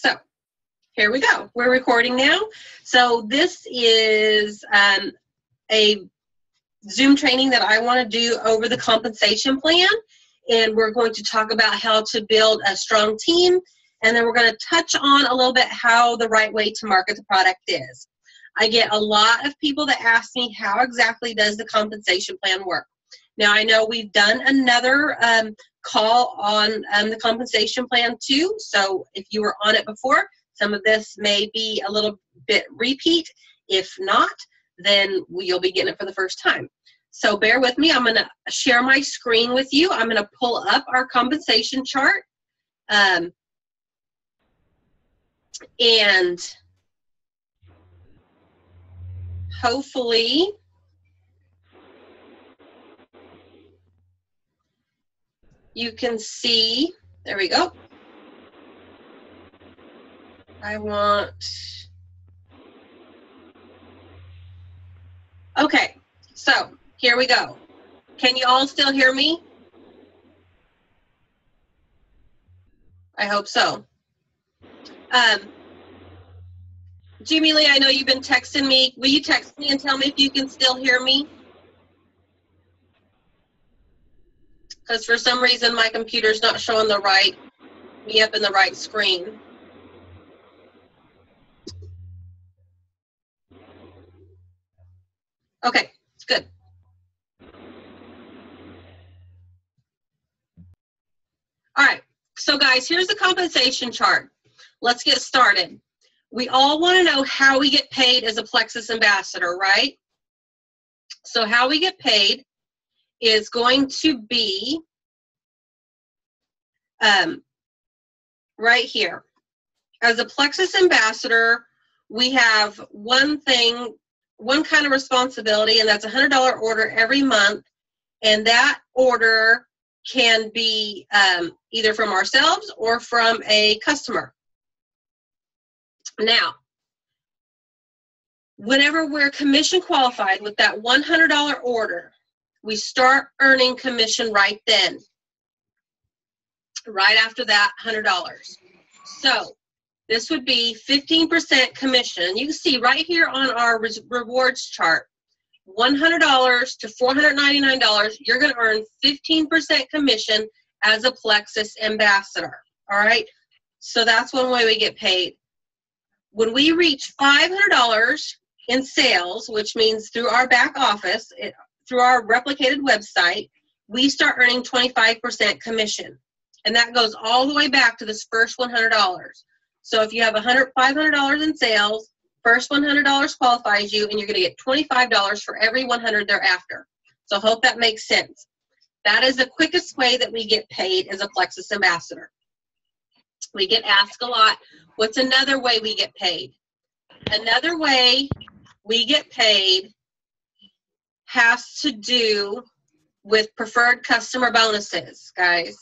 So here we go. We're recording now. So this is a Zoom training that I want to do over the compensation plan. And we're going to talk about how to build a strong team. And then we're going to touch on a little bit how the right way to market the product is. I get a lot of people that ask me, how exactly does the compensation plan work? Now, I know we've done another call on the compensation plan too. So if you were on it before, some of this may be a little bit repeat. If not, then you'll be getting it for the first time. So bear with me. I'm going to share my screen with you. I'm going to pull up our compensation chart. And hopefully you can see, there we go. Okay, so here we go. Can you all still hear me? I hope so. Jimmy Lee, I know you've been texting me. Will you text me and tell me if you can still hear me? Because for some reason my computer's not showing me up in the right screen. Okay, good. All right, so guys, here's the compensation chart. Let's get started. We all want to know how we get paid as a Plexus ambassador, right? So how we get paid is going to be right here. As a Plexus ambassador, we have one kind of responsibility, and that's a $100 order every month, and that order can be either from ourselves or from a customer. Now, whenever we're commission qualified with that $100 order, we start earning commission right then, right after that $100. So this would be 15% commission. You can see right here on our rewards chart, $100 to $499, you're going to earn 15% commission as a Plexus ambassador. All right, so that's one way we get paid. When we reach $500 in sales, which means through our back office, through our replicated website, we start earning 25% commission. And that goes all the way back to this first $100. So if you have $500 in sales, first $100 qualifies you, and you're going to get $25 for every 100 thereafter. So I hope that makes sense. That is the quickest way that we get paid as a Plexus ambassador. We get asked a lot, what's another way we get paid? Another way we get paid has to do with preferred customer bonuses, guys.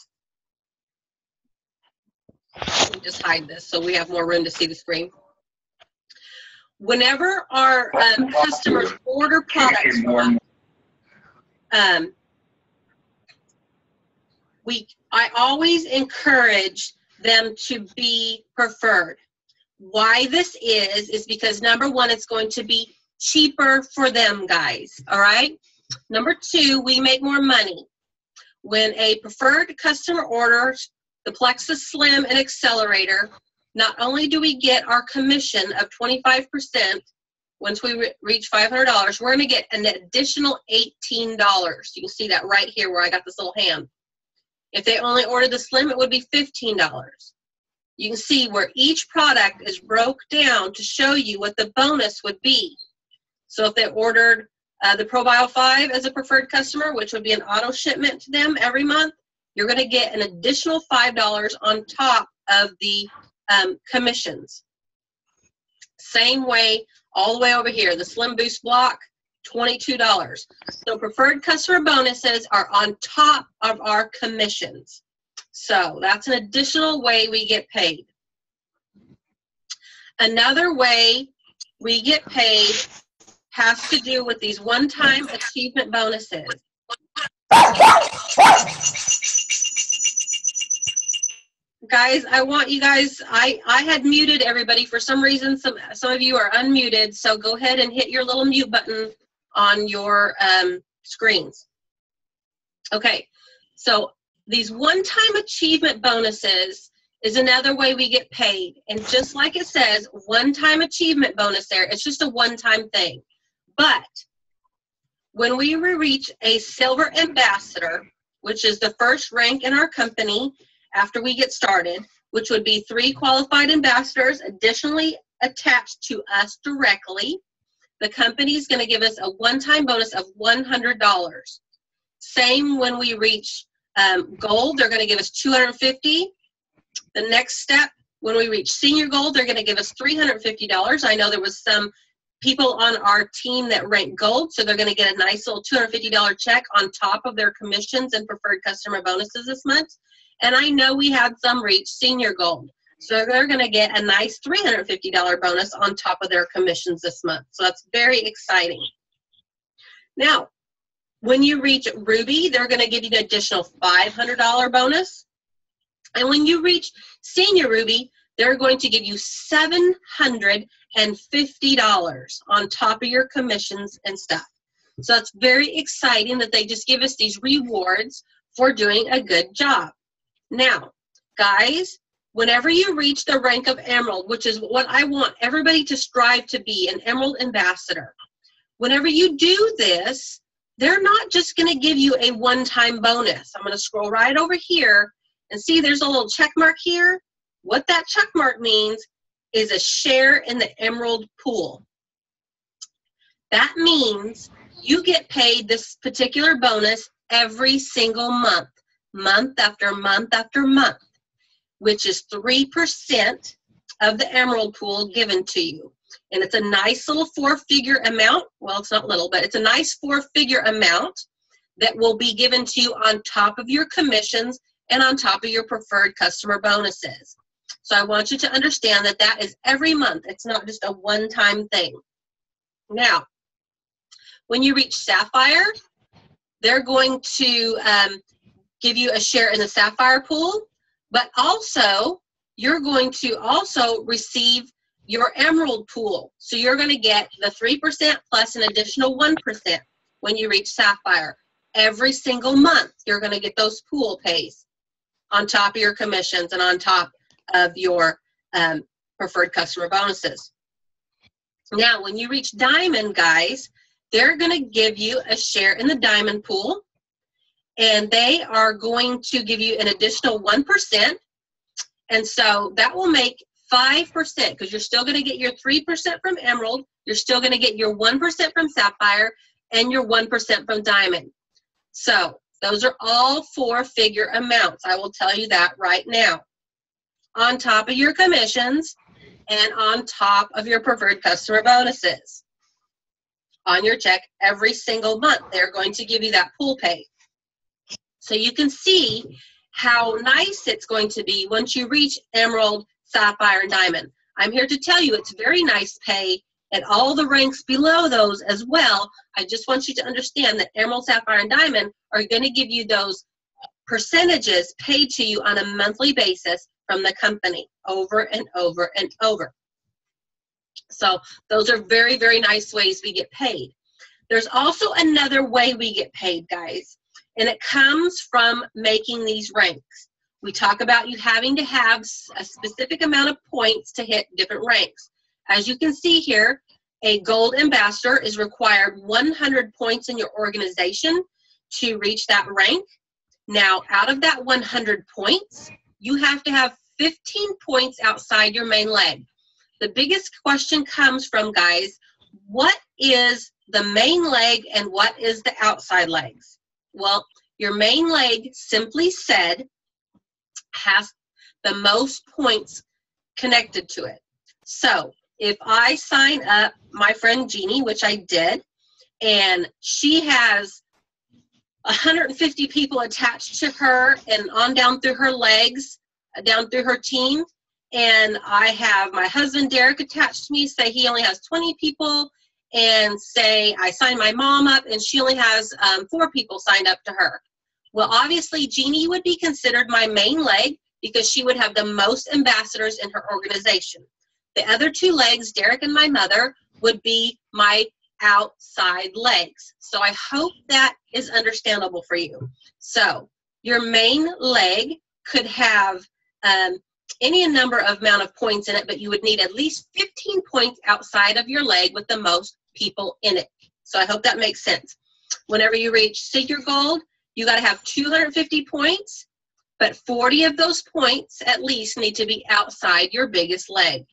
Let me just hide this so we have more room to see the screen. Whenever our customers order products from us, I always encourage them to be preferred. Why this is because number one, it's going to be cheaper for them, guys, all right? Number two, we make more money. When a preferred customer orders the Plexus Slim and Accelerator, not only do we get our commission of 25% once we reach $500, we're going to get an additional $18. You can see that right here where I got this little hand. If they only ordered the Slim, it would be $15. You can see where each product is broke down to show you what the bonus would be. So if they ordered the ProBio 5 as a preferred customer, which would be an auto shipment to them every month, you're going to get an additional $5 on top of the commissions. Same way all the way over here, the Slim Boost block, $22. So preferred customer bonuses are on top of our commissions. So that's an additional way we get paid. Another way we get paid has to do with these one-time achievement bonuses. guys, I want you guys, I had muted everybody. For some reason, some of you are unmuted, so go ahead and hit your little mute button on your screens. Okay, so these one-time achievement bonuses is another way we get paid. And just like it says, one-time achievement bonus there, it's just a one-time thing. But when we reach a silver ambassador, which is the first rank in our company after we get started, which would be 3 qualified ambassadors additionally attached to us directly, the company is going to give us a one-time bonus of $100. Same when we reach gold, they're going to give us $250. The next step, when we reach senior gold, they're going to give us $350. I know there was some people on our team that ranked gold, so they're going to get a nice little $250 check on top of their commissions and preferred customer bonuses this month. And I know we had some reach senior gold, so they're going to get a nice $350 bonus on top of their commissions this month. So that's very exciting. Now, when you reach ruby, they're going to give you an additional $500 bonus. And when you reach senior ruby, they're going to give you $750 on top of your commissions and stuff. So it's very exciting that they just give us these rewards for doing a good job. Now, guys, whenever you reach the rank of emerald, which is what I want everybody to strive to be, an emerald ambassador, whenever you do this, they're not just going to give you a one-time bonus. I'm going to scroll right over here and see there's a little check mark here. What that check mark means is a share in the emerald pool. That means you get paid this particular bonus every single month, month after month after month, which is 3% of the emerald pool given to you. And it's a nice little 4-figure amount. Well, it's not little, but it's a nice 4-figure amount that will be given to you on top of your commissions and on top of your preferred customer bonuses. So I want you to understand that that is every month. It's not just a one-time thing. Now, when you reach sapphire, they're going to give you a share in the sapphire pool, but also you're going to also receive your emerald pool. So you're going to get the 3% plus an additional 1% when you reach sapphire. Every single month, you're going to get those pool pays on top of your commissions and on top of your preferred customer bonuses. Now, when you reach diamond, guys, they're going to give you a share in the diamond pool, and they are going to give you an additional 1%. And so that will make 5%, because you're still going to get your 3% from emerald, you're still going to get your 1% from sapphire, and your 1% from diamond. So those are all 4-figure amounts. I will tell you that right now. On top of your commissions and on top of your preferred customer bonuses. On your check every single month, they're going to give you that pool pay. So you can see how nice it's going to be once you reach emerald, sapphire, and diamond. I'm here to tell you it's very nice pay at all the ranks below those as well. I just want you to understand that emerald, sapphire, and diamond are going to give you those percentages paid to you on a monthly basis from the company over and over and over. So those are very, very nice ways we get paid. There's also another way we get paid, guys, and it comes from making these ranks. We talk about you having to have a specific amount of points to hit different ranks. As you can see here, a gold ambassador is required 100 points in your organization to reach that rank. Now, out of that 100 points, you have to have 15 points outside your main leg. The biggest question comes from, guys, what is the main leg and what is the outside legs? Well, your main leg, simply said, has the most points connected to it. So if I sign up my friend Jeannie, which I did, and she has 150 people attached to her and on down through her legs, down through her team, and I have my husband Derek attached to me, say he only has 20 people, and say I sign my mom up and she only has 4 people signed up to her. Well, obviously Jeannie would be considered my main leg because she would have the most ambassadors in her organization. The other two legs, Derek and my mother, would be my outside legs. So I hope that is understandable for you. So your main leg could have any number of amount of points in it, but you would need at least 15 points outside of your leg with the most people in it. So I hope that makes sense. Whenever you reach senior gold, you got to have 250 points, but 40 of those points at least need to be outside your biggest leg.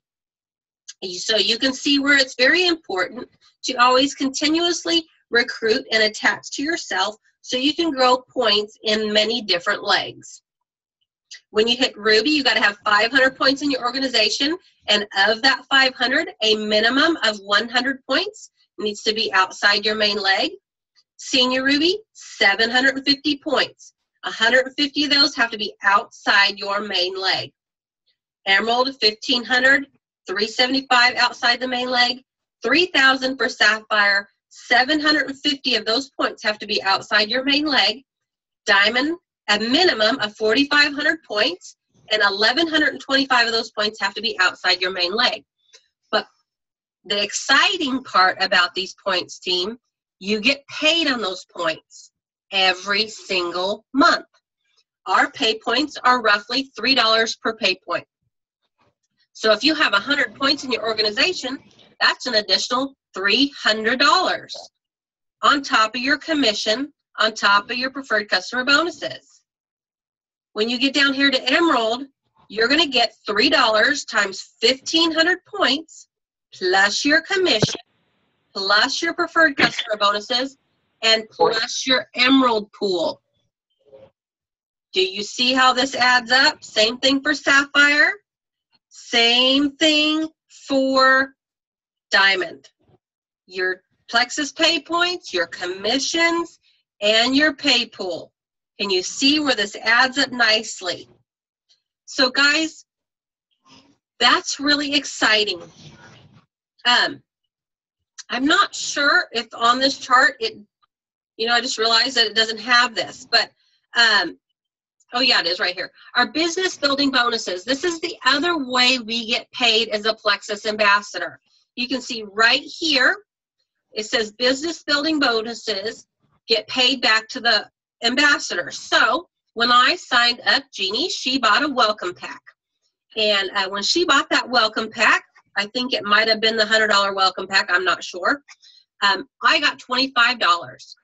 So you can see where it's very important to always continuously recruit and attach to yourself so you can grow points in many different legs. When you hit Ruby, you got to have 500 points in your organization, and of that 500, a minimum of 100 points needs to be outside your main leg. Senior Ruby, 750 points. 150 of those have to be outside your main leg. Emerald, 1,500, 375 outside the main leg. 3,000 for Sapphire, 750 of those points have to be outside your main leg. Diamond, a minimum of 4,500 points, and 1,125 of those points have to be outside your main leg. But the exciting part about these points, team, you get paid on those points every single month. Our pay points are roughly $3 per pay point. So if you have 100 points in your organization, that's an additional $300 on top of your commission, on top of your preferred customer bonuses. When you get down here to Emerald, you're going to get $3 times 1,500 points plus your commission, plus your preferred customer bonuses, and plus your Emerald pool. Do you see how this adds up? Same thing for Sapphire. Same thing for Diamond. Your Plexus pay points, your commissions, and your pay pool. Can you see where this adds up nicely? So guys, that's really exciting. I'm not sure if on this chart, I just realized that it doesn't have this, but, oh yeah, it is right here. Our business building bonuses. This is the other way we get paid as a Plexus ambassador. You can see right here, it says business building bonuses get paid back to the ambassador. So when I signed up Jeannie, she bought a welcome pack. And when she bought that welcome pack, I think it might have been the $100 welcome pack, I'm not sure. I got $25.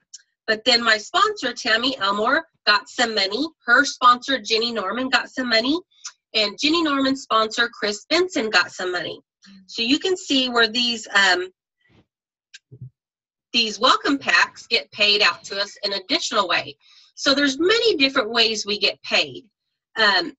But then my sponsor, Tammy Elmore, got some money. Her sponsor, Jenny Norman, got some money. And Jenny Norman's sponsor, Chris Benson, got some money. So you can see where these welcome packs get paid out to us in an additional way. So there's many different ways we get paid. And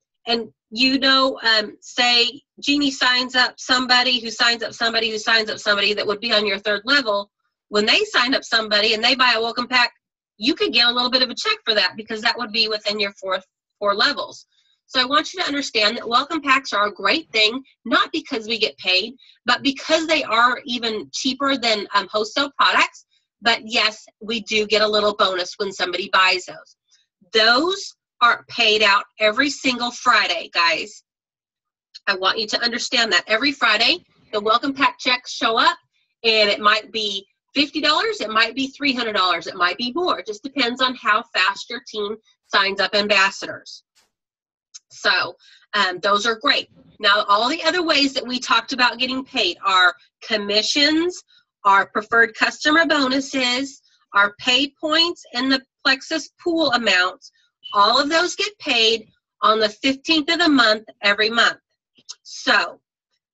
say Jeannie signs up somebody who signs up somebody who signs up somebody that would be on your third level. When they sign up somebody and they buy a welcome pack, you could get a little bit of a check for that because that would be within your four levels. So I want you to understand that welcome packs are a great thing, not because we get paid, but because they are even cheaper than wholesale products. But yes, we do get a little bonus when somebody buys those. Those are paid out every single Friday, guys. I want you to understand that every Friday, the welcome pack checks show up, and it might be $50, it might be $300, it might be more. It just depends on how fast your team signs up ambassadors. So those are great. Now, all the other ways that we talked about getting paid are commissions, our preferred customer bonuses, our pay points, and the Plexus pool amounts. All of those get paid on the 15th of the month every month. So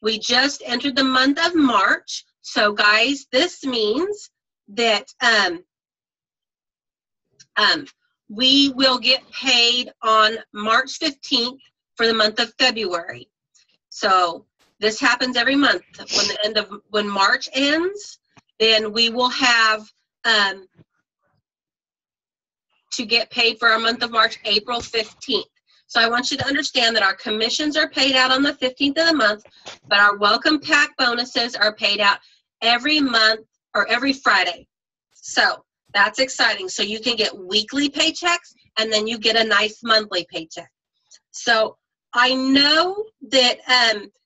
we just entered the month of March. So guys, this means that we will get paid on March 15th for the month of February. So this happens every month. When March ends, then we will have to get paid for our month of March, April 15th. So I want you to understand that our commissions are paid out on the 15th of the month, but our welcome pack bonuses are paid out every month or every Friday. So that's exciting. So you can get weekly paychecks and then you get a nice monthly paycheck. So I know that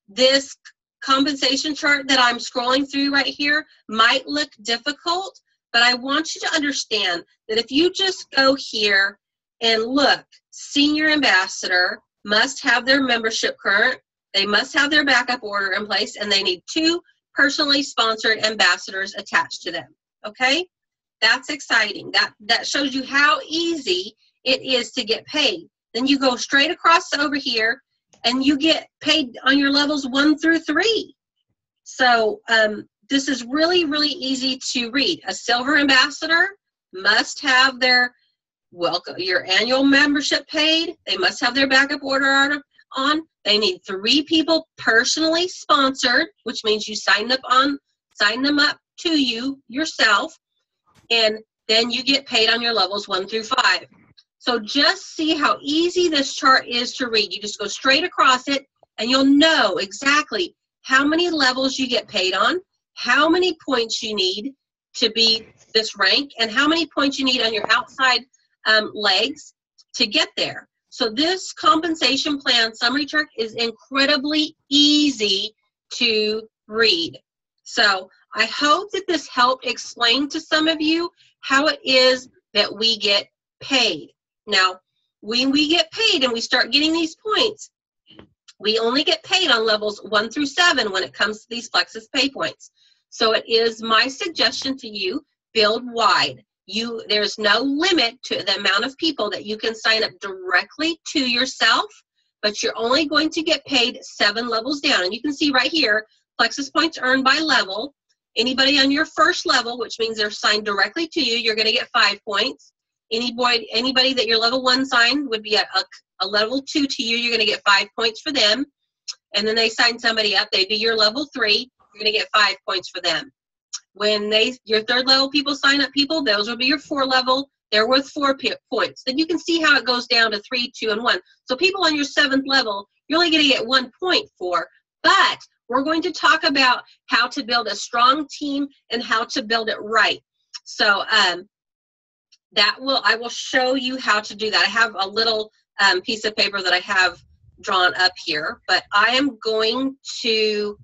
this compensation chart that I'm scrolling through right here might look difficult, but I want you to understand that if you just go here and look, senior ambassador must have their membership current, they must have their backup order in place, and they need 2 personally sponsored ambassadors attached to them, okay? That's exciting. That shows you how easy it is to get paid. Then you go straight across over here, and you get paid on your levels 1 through 3. So this is really, really easy to read. A silver ambassador must have their your annual membership paid. They must have their backup order on. They need 3 people personally sponsored, which means you sign them up to you yourself, and then you get paid on your levels 1 through 5. So just see how easy this chart is to read. You just go straight across it, and you'll know exactly how many levels you get paid on, how many points you need to be this rank, and how many points you need on your outside legs to get there. So this compensation plan summary chart is incredibly easy to read. So I hope that this helped explain to some of you how it is that we get paid. Now, when we get paid and we start getting these points, we only get paid on levels 1 through 7 when it comes to these Plexus pay points. So it is my suggestion to you, build wide. There's no limit to the amount of people that you can sign up directly to yourself, but you're only going to get paid 7 levels down. And you can see right here, Plexus points earned by level. Anybody on your first level, which means they're signed directly to you, you're going to get 5 points. Anybody that your level 1 signed would be a level 2 to you, you're going to get 5 points for them. And then they sign somebody up, they'd be your level 3, you're going to get 5 points for them. When your 3rd level people sign up people, those will be your 4 level, they're worth 4 points. Then you can see how it goes down to 3, 2, and 1. So people on your 7th level, you're only going to get 1 point for, but we're going to talk about how to build a strong team and how to build it right. So I will show you how to do that. I have a little piece of paper that I have drawn up here, but I am going to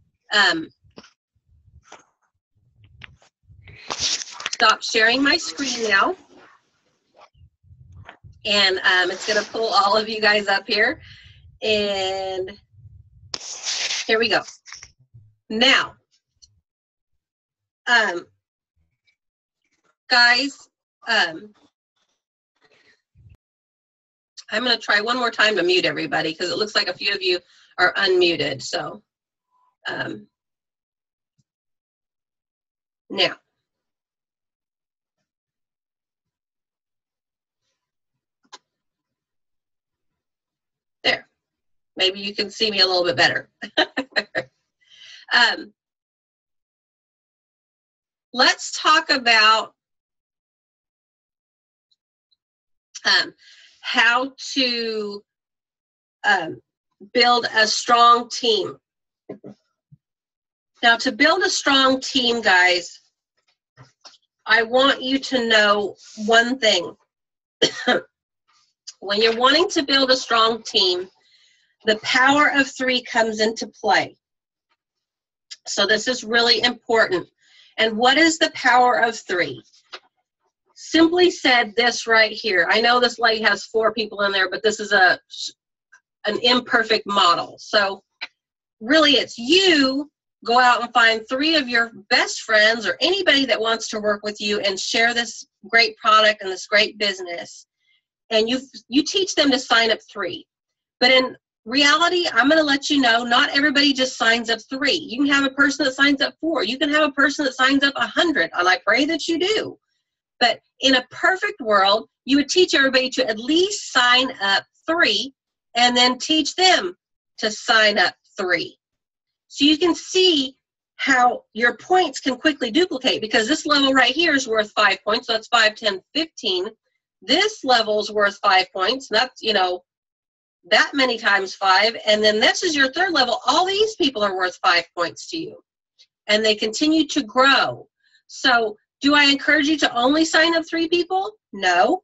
stop sharing my screen now, and it's going to pull all of you guys up here, and here we go. Now, guys, I'm going to try one more time to mute everybody because it looks like a few of you are unmuted. So now, there, maybe you can see me a little bit better. Let's talk about how to build a strong team. Now, to build a strong team, guys, I want you to know one thing. When you're wanting to build a strong team, the power of 3 comes into play. So this is really important. And what is the power of 3? Simply said, this right here. I know this lady has 4 people in there, but this is an imperfect model. So really, it's you go out and find 3 of your best friends or anybody that wants to work with you and share this great product and this great business. And you teach them to sign up 3. But in reality, I'm going to let you know, not everybody just signs up 3. You can have a person that signs up 4. You can have a person that signs up 100, and I pray that you do. But in a perfect world, you would teach everybody to at least sign up 3 and then teach them to sign up 3. So you can see how your points can quickly duplicate, because this level right here is worth 5 points. So that's 5, 10, 15. This level's worth 5 points. That's, that many times 5. And then this is your 3rd level. All these people are worth 5 points to you. And they continue to grow. So do I encourage you to only sign up 3 people? No.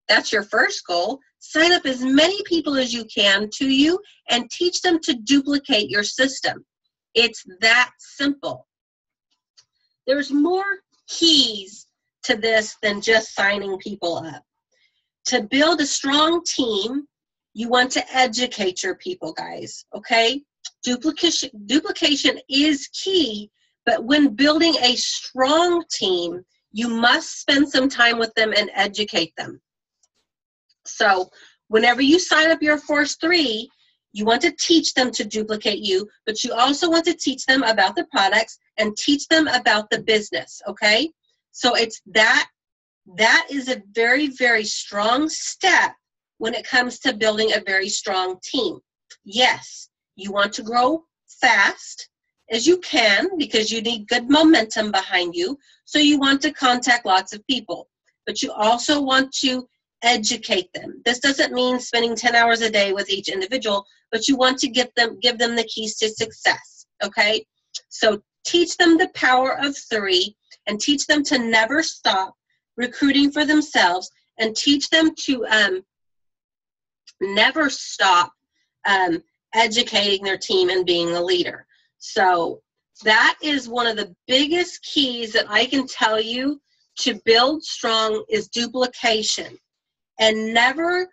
That's your first goal. Sign up as many people as you can to you and teach them to duplicate your system. It's that simple. There's more keys to this than just signing people up. To build a strong team, you want to educate your people, guys, okay? Duplication is key, but when building a strong team, you must spend some time with them and educate them. So whenever you sign up your first 3, you want to teach them to duplicate you, but you also want to teach them about the products and teach them about the business, okay? So it's that is a very, very strong step when it comes to building a very strong team. Yes, you want to grow fast as you can because you need good momentum behind you. So you want to contact lots of people, but you also want to educate them. This doesn't mean spending 10 hours a day with each individual, but you want to give them the keys to success, okay? So teach them the power of 3 and teach them to never stop recruiting for themselves and teach them to never stop educating their team and being a leader. So that is one of the biggest keys that I can tell you to build strong is duplication. And never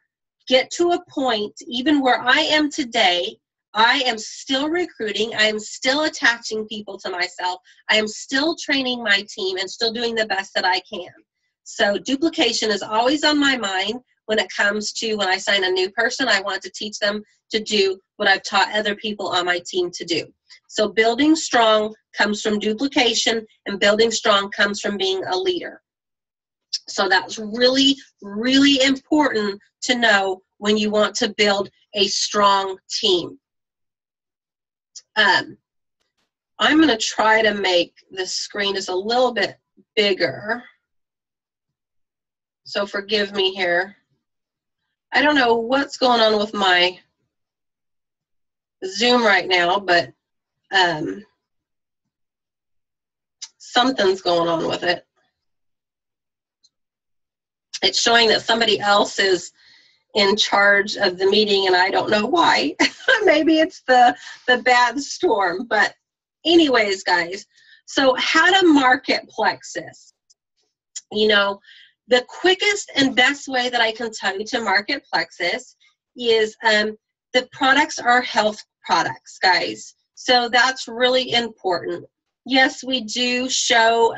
get to a point, even where I am today, I am still recruiting, I am still attaching people to myself, I am still training my team and still doing the best that I can. So duplication is always on my mind when it comes to when I sign a new person, I want to teach them to do what I've taught other people on my team to do. So building strong comes from duplication, and building strong comes from being a leader. So that's really, really important to know when you want to build a strong team. I'm going to try to make the screen just a little bit bigger. So forgive me here. I don't know what's going on with my Zoom right now, but something's going on with it. It's showing that somebody else is in charge of the meeting, and I don't know why. Maybe it's the bad storm. But anyways, guys, so how to market Plexus. You know, the quickest and best way that I can tell you to market Plexus is the products are health products, guys. So that's really important. Yes, we do show,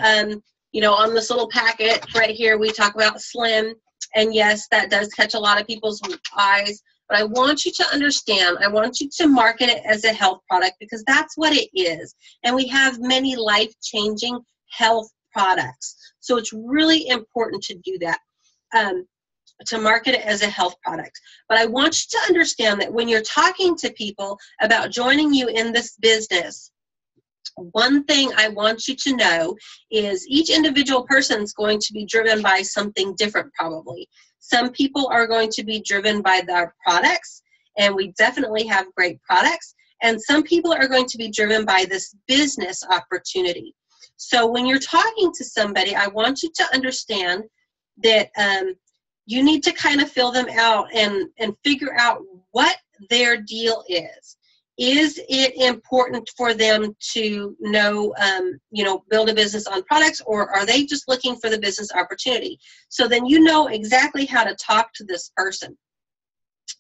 you know, on this little packet right here, we talk about Slim. And yes, that does catch a lot of people's eyes. But I want you to understand, I want you to market it as a health product because that's what it is. And we have many life-changing health products. So it's really important to do that, to market it as a health product. But I want you to understand that when you're talking to people about joining you in this business, one thing I want you to know is each individual person is going to be driven by something different probably. Some people are going to be driven by their products, and we definitely have great products, and some people are going to be driven by this business opportunity. So when you're talking to somebody, I want you to understand that you need to kind of fill them out and figure out what their deal is. Is it important for them to know, you know, build a business on products, or are they just looking for the business opportunity? So then you know exactly how to talk to this person.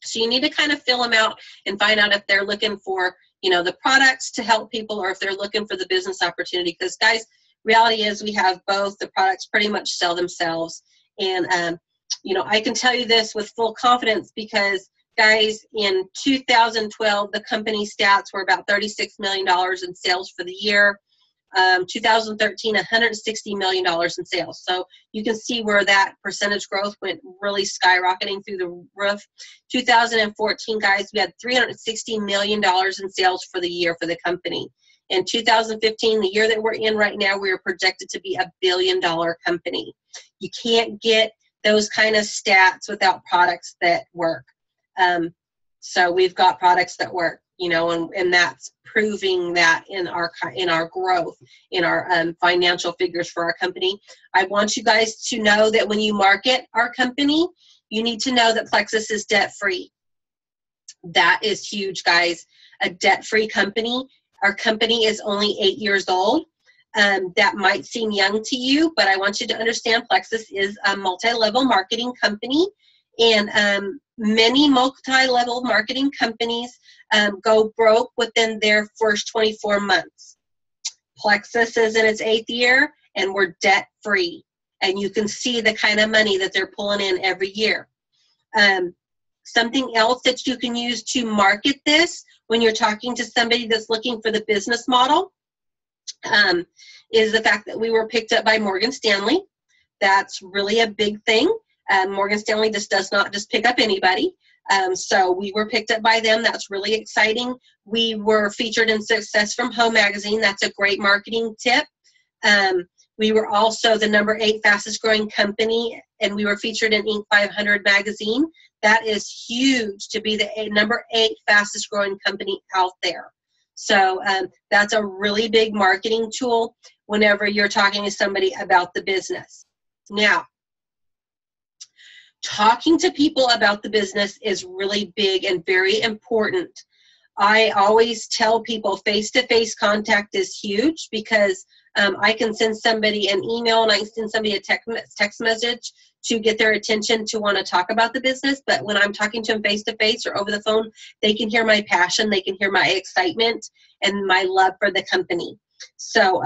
So you need to kind of fill them out and find out if they're looking for, you know, the products to help people or if they're looking for the business opportunity. Because, guys, reality is we have both. The products pretty much sell themselves. And, you know, I can tell you this with full confidence because, guys, in 2012, the company stats were about $36 million in sales for the year. 2013, $160 million in sales. So you can see where that percentage growth went really skyrocketing through the roof. 2014, guys, we had $360 million in sales for the year for the company. In 2015, the year that we're in right now, we are projected to be $1 billion company. You can't get those kind of stats without products that work. So we've got products that work, you know, and that's proving that in our growth, in our financial figures for our company. I want you guys to know that when you market our company, You need to know that Plexus is debt-free. That is huge, guys. A debt-free company. Our company is only 8 years old. That might seem young to you, but I want you to understand Plexus is a multi-level marketing company, and many multi-level marketing companies go broke within their first 24 months. Plexus is in its 8th year, and we're debt-free, and you can see the kind of money that they're pulling in every year. Something else that you can use to market this when you're talking to somebody that's looking for the business model is the fact that we were picked up by Morgan Stanley. That's really a big thing. Morgan Stanley just does not just pick up anybody. So we were picked up by them. That's really exciting. We were featured in Success from Home magazine. That's a great marketing tip. We were also the number 8 fastest growing company, and we were featured in Inc. 500 magazine. That is huge to be the number 8 fastest growing company out there. So that's a really big marketing tool whenever you're talking to somebody about the business. Now, talking to people about the business is really big and very important. I always tell people face-to-face contact is huge, because I can send somebody an email and I can send somebody a text message to get their attention to want to talk about the business. But when I'm talking to them face-to-face or over the phone, they can hear my passion, they can hear my excitement and my love for the company. So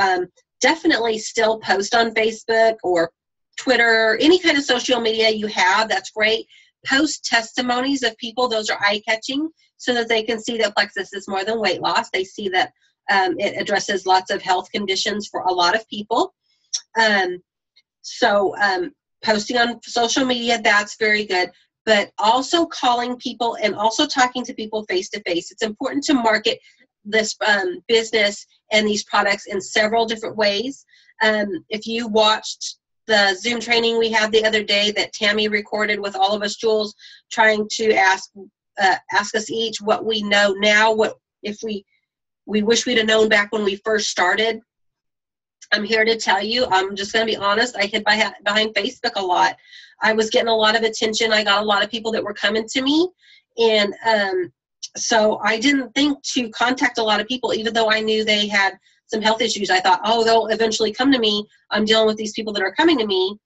definitely still post on Facebook or Twitter, any kind of social media you have, that's great. Post testimonies of people, those are eye-catching, so that they can see that Plexus is more than weight loss. They see that it addresses lots of health conditions for a lot of people. Posting on social media, that's very good. But also calling people and also talking to people face-to-face. It's important to market this business and these products in several different ways. If you watched the Zoom training we had the other day that Tammy recorded with all of us, Jules, trying to ask us each what we know now, what if we wish we'd have known back when we first started. I'm here to tell you, I'm just going to be honest, I hid behind Facebook a lot. I was getting a lot of attention. I got a lot of people that were coming to me, and so I didn't think to contact a lot of people, even though I knew they had some health issues. I thought, oh, they'll eventually come to me. I'm dealing with these people that are coming to me,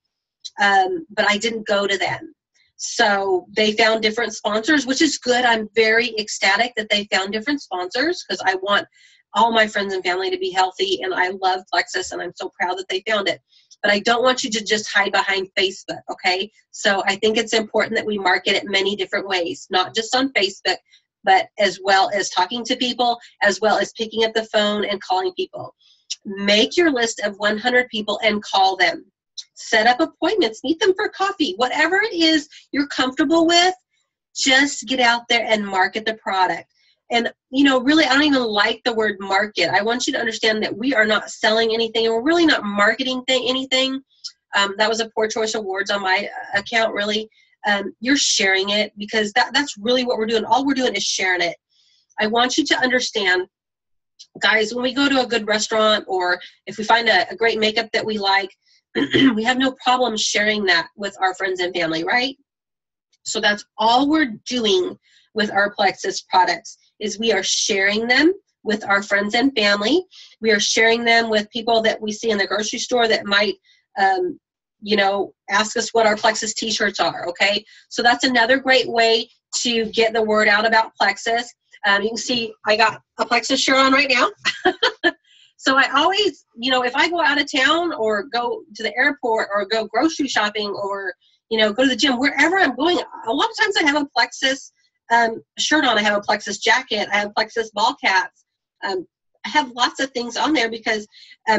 but I didn't go to them. So they found different sponsors, which is good. I'm very ecstatic that they found different sponsors, because I want all my friends and family to be healthy, and I love Plexus, and I'm so proud that they found it. But I don't want you to just hide behind Facebook, okay? So I think it's important that we market it many different ways, not just on Facebook, but as well as talking to people, as well as picking up the phone and calling people. Make your list of 100 people and call them. Set up appointments, meet them for coffee, whatever it is you're comfortable with, just get out there and market the product. And, you know, really, I don't even like the word market. I want you to understand that we are not selling anything, and we're really not marketing anything. That was a poor choice of words on my account, really. You're sharing it, because that's really what we're doing. All we're doing is sharing it. I want you to understand, guys, when we go to a good restaurant, or if we find a great makeup that we like, we have no problem sharing that with our friends and family, right? So that's all we're doing with our Plexus products, is we are sharing them with our friends and family. We are sharing them with people that we see in the grocery store that might, you know, ask us what our Plexus t-shirts are, okay? So that's another great way to get the word out about Plexus. You can see I got a Plexus shirt on right now. So I always, you know, if I go out of town or go to the airport or go grocery shopping or, you know, go to the gym, wherever I'm going, a lot of times I have a Plexus shirt on. I have a Plexus jacket. I have Plexus ball caps. I have lots of things on there, because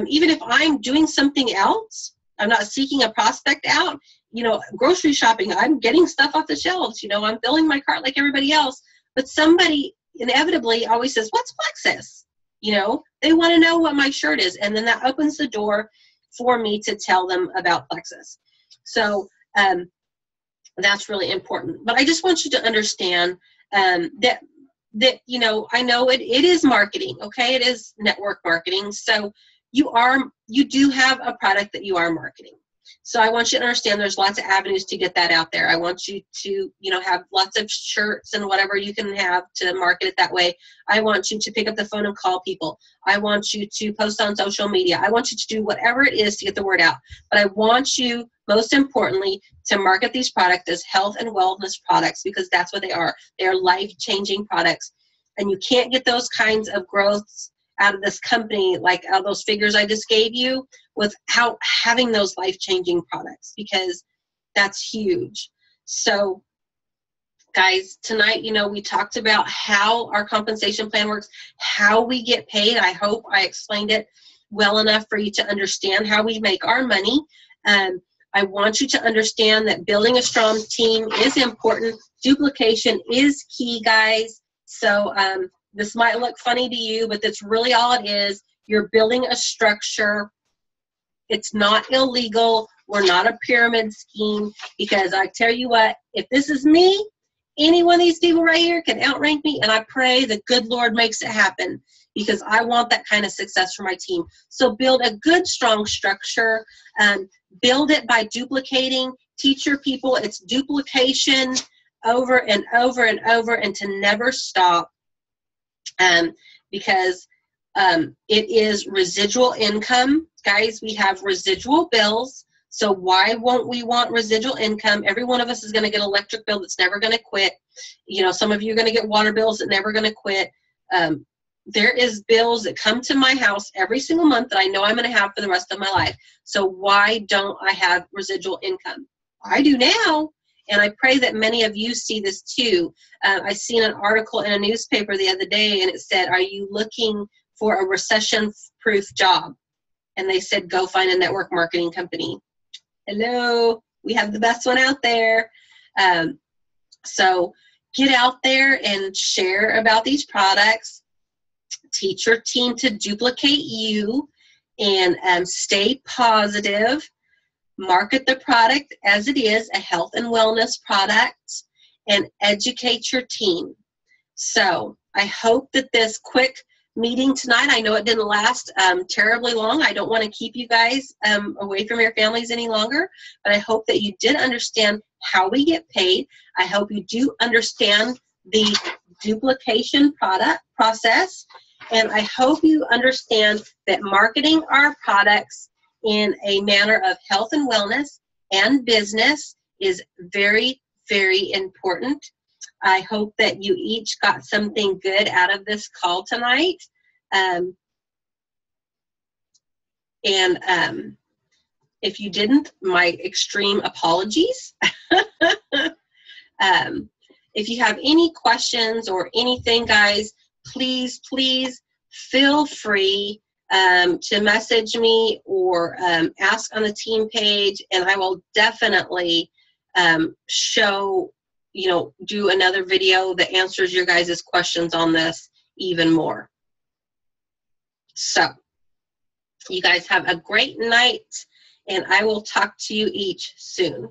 even if I'm doing something else, I'm not seeking a prospect out, you know, grocery shopping, I'm getting stuff off the shelves, you know, I'm filling my cart like everybody else, but somebody inevitably always says, what's Plexus? You know, they want to know what my shirt is, and then that opens the door for me to tell them about Plexus. So that's really important. But I just want you to understand that you know, I know it is marketing, okay? It is network marketing. So you do have a product that you are marketing. So I want you to understand there's lots of avenues to get that out there. I want you to, have lots of shirts and whatever you can have to market it that way. I want you to pick up the phone and call people. I want you to post on social media. I want you to do whatever it is to get the word out. But I want you, most importantly, to market these products as health and wellness products, because that's what they are. They are life-changing products. And you can't get those kinds of growths out of this company, like those figures I just gave you, without having those life-changing products, because that's huge. So guys, tonight, we talked about how our compensation plan works, how we get paid. I hope I explained it well enough for you to understand how we make our money. I want you to understand that building a strong team is important. Duplication is key, guys. So this might look funny to you, but that's really all it is. You're building a structure. It's not illegal. We're not a pyramid scheme, because I tell you what, if this is me, any one of these people right here can outrank me, and I pray the good Lord makes it happen, because I want that kind of success for my team. So build a good, strong structure. Build it by duplicating. Teach your people it's duplication over and over and over, and to never stop, because it is residual income. Guys, we have residual bills. So why won't we want residual income? Every one of us is going to get an electric bill that's never going to quit. Some of you are going to get water bills that never going to quit. There is bills that come to my house every single month that I know I'm going to have for the rest of my life. So why don't I have residual income? I do now, and I pray that many of you see this too. I seen an article in a newspaper the other day, and it said, are you looking for a recession-proof job? And they said, go find a network marketing company. Hello, we have the best one out there. So get out there and share about these products. Teach your team to duplicate you, and stay positive. Market the product as it is, a health and wellness product, and educate your team. So I hope that this quick meeting tonight, I know it didn't last terribly long. I don't want to keep you guys away from your families any longer, but I hope that you did understand how we get paid. I hope you do understand the duplication process, and I hope you understand that marketing our products in a manner of health and wellness and business is very, very important. I hope that you each got something good out of this call tonight. If you didn't, my extreme apologies. If you have any questions or anything, guys, please feel free to message me or ask on the team page, and I will definitely show, do another video that answers your guys' questions on this even more. So you guys have a great night, and I will talk to you each soon.